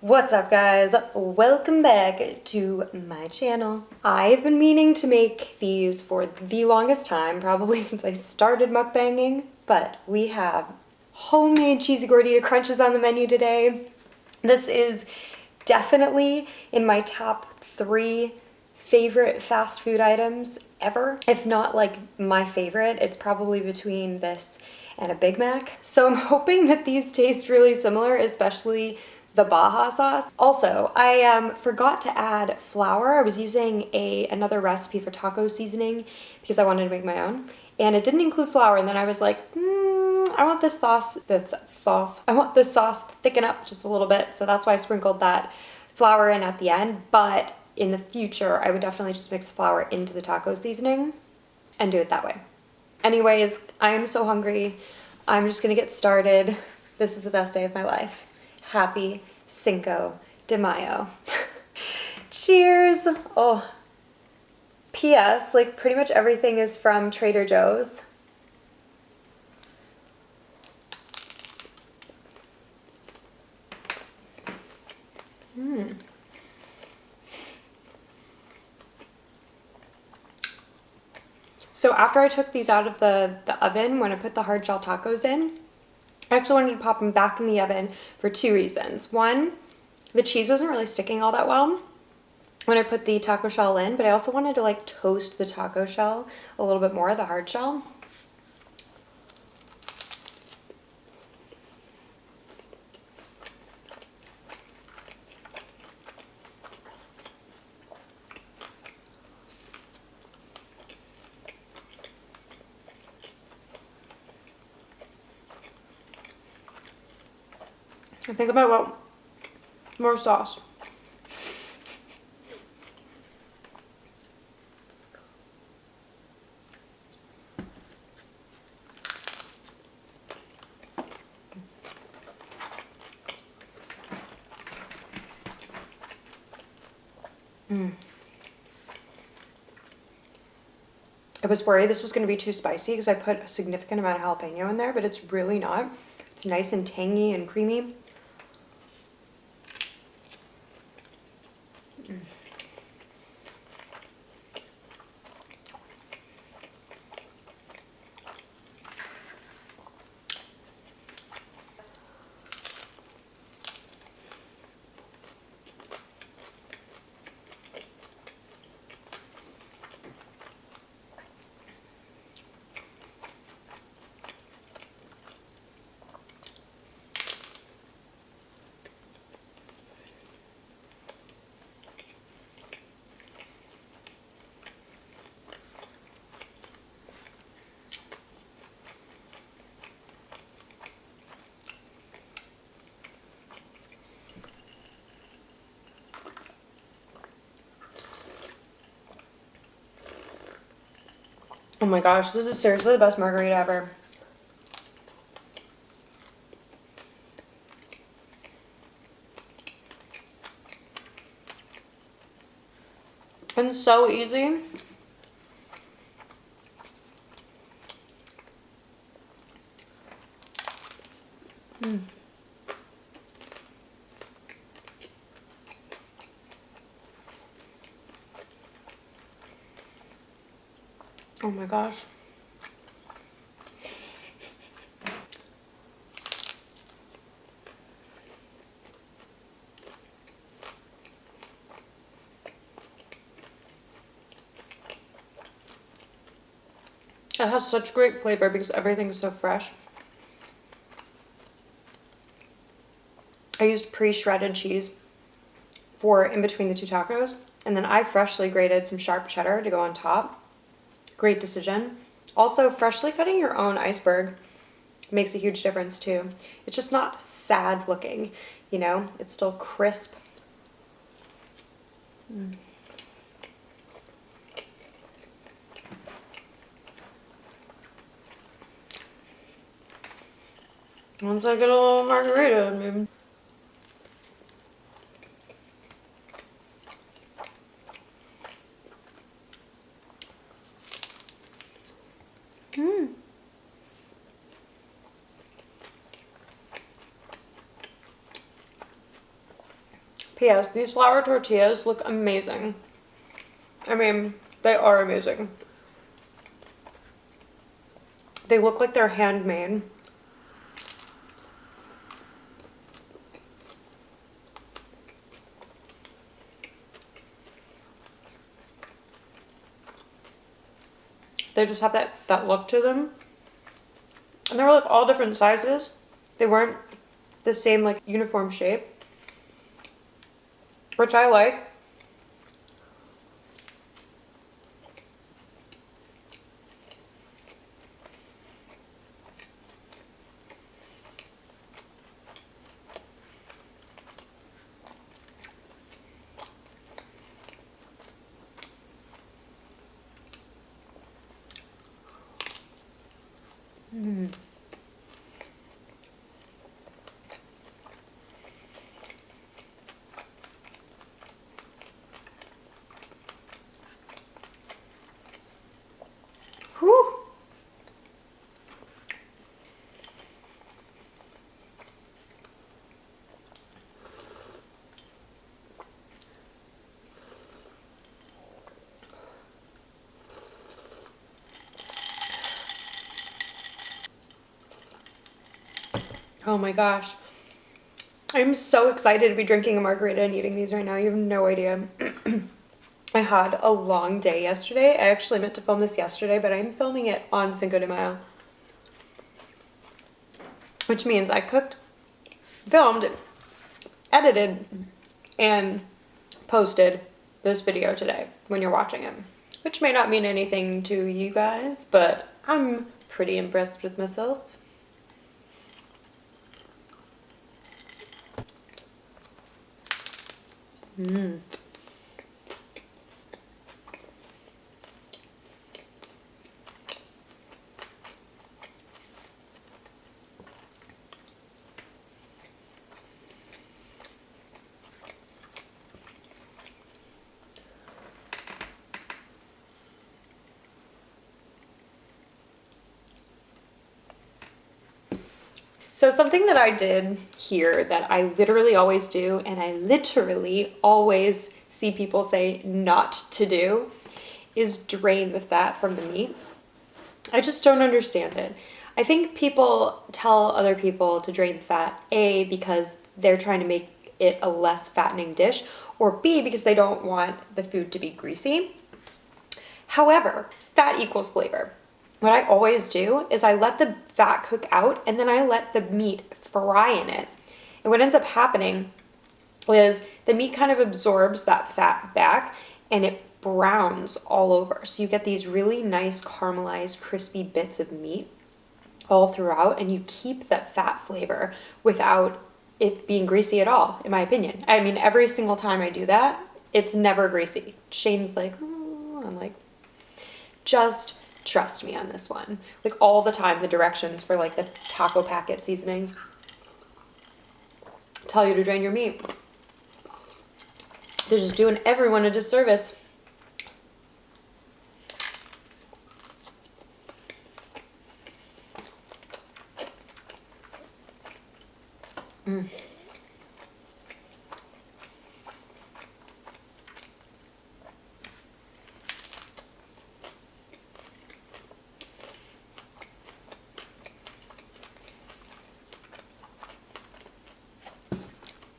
What's up, guys? Welcome back to my channel. I've been meaning to make these for the longest time, probably since I started mukbanging, but we have homemade cheesy gordita crunches on the menu today. This is definitely in my top 3 favorite fast food items ever. If not like my favorite, it's probably between this and a Big Mac. So I'm hoping that these taste really similar, especially the baja sauce. Also, I forgot to add flour. I was using another recipe for taco seasoning because I wanted to make my own, and it didn't include flour. And then I was like, I want this sauce, I want this sauce to thicken up just a little bit. So that's why I sprinkled that flour in at the end. But in the future, I would definitely just mix the flour into the taco seasoning and do it that way. Anyways, I am so hungry. I'm just gonna get started. This is the best day of my life. Happy Cinco de Mayo. Cheers. Oh, P.S. like pretty much everything is from Trader Joe's. So after I took these out of the oven, when I put the hard shell tacos in, I actually wanted to pop them back in the oven for 2 reasons. One, the cheese wasn't really sticking all that well when I put the taco shell in, but I also wanted to like toast the taco shell a little bit more, the hard shell. I think I might want more sauce. I was worried this was going to be too spicy because I put a significant amount of jalapeno in there, but it's really not. It's nice and tangy and creamy. Oh my gosh, this is seriously the best margarita ever. And so easy. Oh my gosh. It has such great flavor because everything is so fresh. I used pre-shredded cheese for in between the two tacos, and then I freshly grated some sharp cheddar to go on top. Great decision. Also, freshly cutting your own iceberg makes a huge difference too. It's just not sad looking, you know? It's still crisp. Once I get a little margarita in me. P.S. These flour tortillas look amazing. I mean, they are amazing. They look like they're handmade. They just have that look to them. And they were like all different sizes. They weren't the same like uniform shape, which I like. Whew. Oh my gosh. I'm so excited to be drinking a margarita and eating these right now. You have no idea. I had a long day yesterday. I actually meant to film this yesterday, but I'm filming it on Cinco de Mayo. Which means I cooked, filmed, edited, and posted this video today when you're watching it. Which may not mean anything to you guys, but I'm pretty impressed with myself. Mmm. So something that I did here that I literally always do, and I literally always see people say not to do, is drain the fat from the meat. I just don't understand it. I think people tell other people to drain the fat, A, because they're trying to make it a less fattening dish, or B, because they don't want the food to be greasy. However, fat equals flavor. What I always do is I let the fat cook out and then I let the meat fry in it. And what ends up happening is the meat kind of absorbs that fat back and it browns all over. So you get these really nice caramelized, crispy bits of meat all throughout, and you keep that fat flavor without it being greasy at all, in my opinion. I mean, every single time I do that, it's never greasy. Shane's like, oh, I'm like, just trust me on this one. Like all the time, the directions for like the taco packet seasonings tell you to drain your meat. They're just doing everyone a disservice. Mm.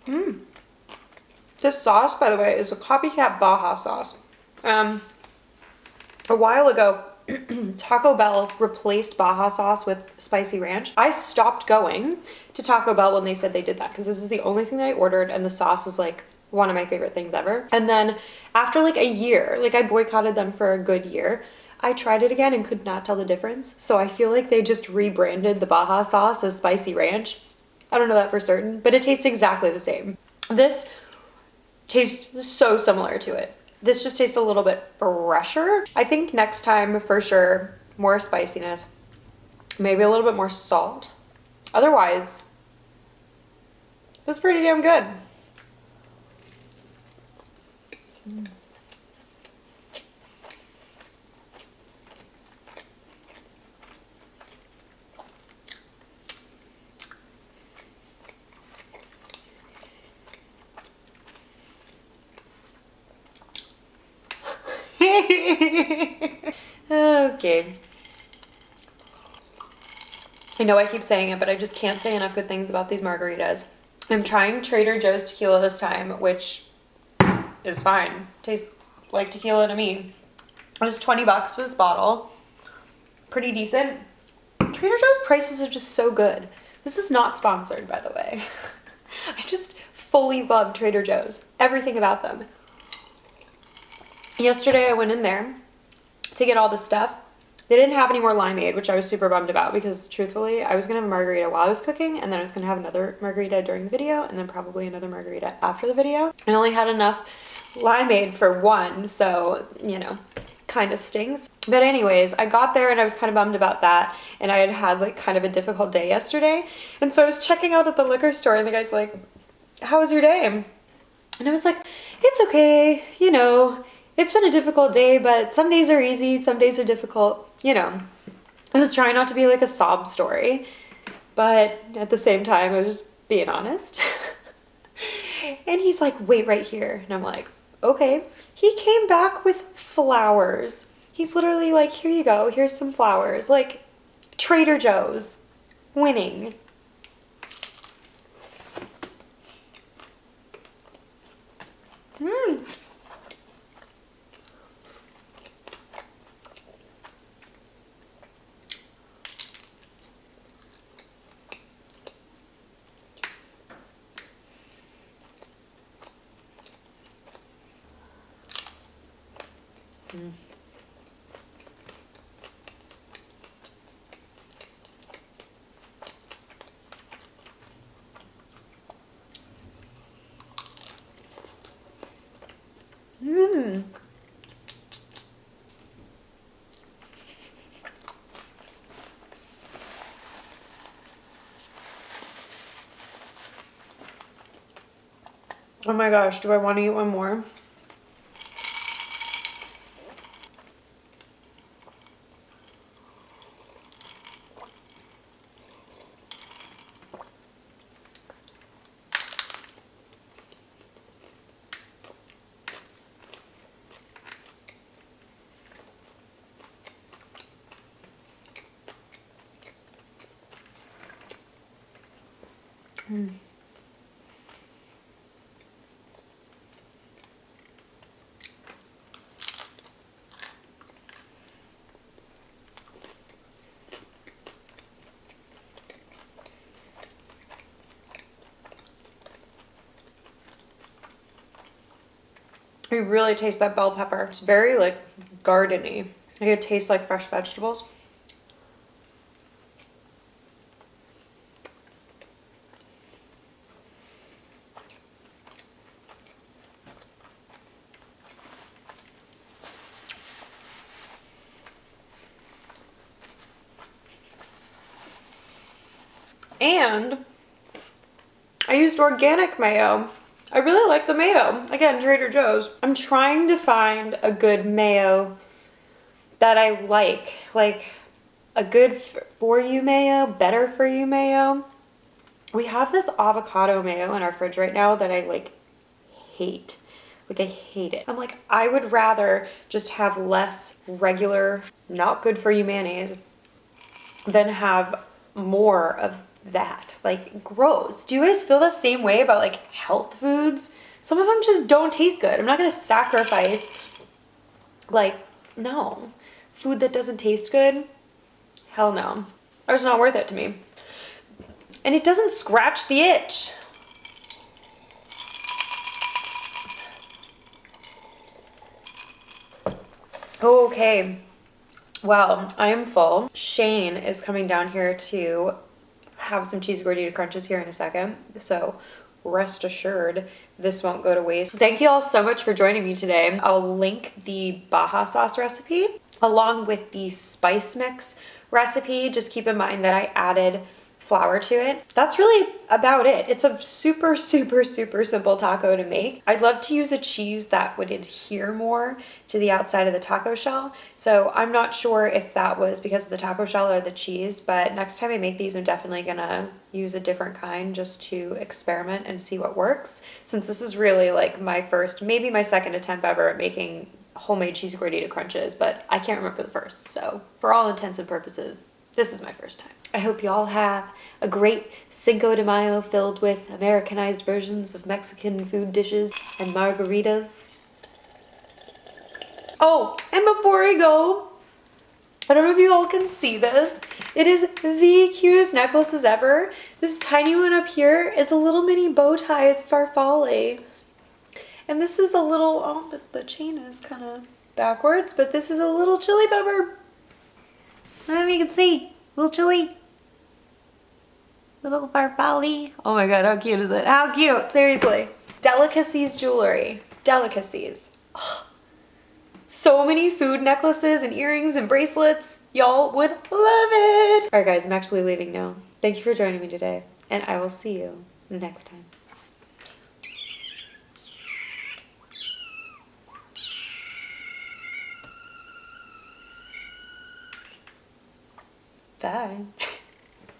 Mm. This sauce, by the way, is a copycat Baja sauce. A while ago, Taco Bell replaced Baja sauce with spicy ranch. I stopped going to Taco Bell when they said they did that because this is the only thing that I ordered and the sauce is like one of my favorite things ever. And then after like a year, like I boycotted them for a good year, I tried it again and could not tell the difference. So I feel like they just rebranded the Baja sauce as spicy ranch. I don't know that for certain, but it tastes exactly the same. This tastes so similar to it. This just tastes a little bit fresher. I think next time for sure, more spiciness, maybe a little bit more salt. Otherwise, it's pretty damn good. Mm. Okay. I know I keep saying it, but I just can't say enough good things about these margaritas. I'm trying Trader Joe's tequila this time, which is fine. Tastes like tequila to me. It was 20 bucks for this bottle. Pretty decent. Trader Joe's prices are just so good. This is not sponsored, by the way. I just fully love Trader Joe's. Everything about them. Yesterday I went in there to get all this stuff. They didn't have any more limeade, which I was super bummed about because truthfully, I was gonna have a margarita while I was cooking and then I was gonna have another margarita during the video and then probably another margarita after the video. I only had enough limeade for one, so, you know, kind of stings. But anyways, I got there and I was kind of bummed about that and I had had like kind of a difficult day yesterday. And so I was checking out at the liquor store and the guy's like, how was your day? And I was like, it's okay, you know, it's been a difficult day, but some days are easy, some days are difficult, you know. I was trying not to be like a sob story, but at the same time, I was just being honest. And he's like, wait right here. And I'm like, okay. He came back with flowers. He's literally like, here you go, here's some flowers. Like, Trader Joe's, winning. Mmm. Mm. Oh my gosh, do I want to eat one more? Mm. You really taste that bell pepper. It's very like gardeny. Like it tastes like fresh vegetables. And I used organic mayo. I really like the mayo. Again, Trader Joe's. I'm trying to find a good mayo that I like a good for you mayo, better for you mayo. We have this avocado mayo in our fridge right now that I like hate. Like I hate it. I'm like, I would rather just have less regular, not good for you mayonnaise than have more of that. Like gross. Do you guys feel the same way about like health foods? Some of them just don't taste good. I'm not gonna sacrifice like, no. Food that doesn't taste good? Hell no. It's not worth it to me. And it doesn't scratch the itch. Okay. Well, I am full. Shane is coming down here to have some cheese gordita crunches here in a second. So rest assured, this won't go to waste. Thank you all so much for joining me today. I'll link the baja sauce recipe along with the spice mix recipe. Just keep in mind that I added flour to it. That's really about it. It's a super, super, super simple taco to make. I'd love to use a cheese that would adhere more to the outside of the taco shell. So I'm not sure if that was because of the taco shell or the cheese, but next time I make these, I'm definitely gonna use a different kind just to experiment and see what works. Since this is really like my first, maybe my second attempt ever at making homemade cheese gordita crunches, but I can't remember the first. So for all intents and purposes, this is my first time. I hope you all have a great Cinco de Mayo filled with Americanized versions of Mexican food dishes and margaritas. Oh, and before I go, I don't know if you all can see this. It is the cutest necklaces ever. This tiny one up here is a little mini bow tie. It's farfalle. And this is a little, oh, but the chain is kind of backwards, but this is a little chili pepper. I don't know if you can see. Little chili. Little farfalle. Oh my god, how cute is it? How cute, seriously. Delicacies jewelry. Delicacies. Oh, so many food necklaces and earrings and bracelets. Y'all would love it. Alright guys, I'm actually leaving now. Thank you for joining me today, and I will see you next time. Bye.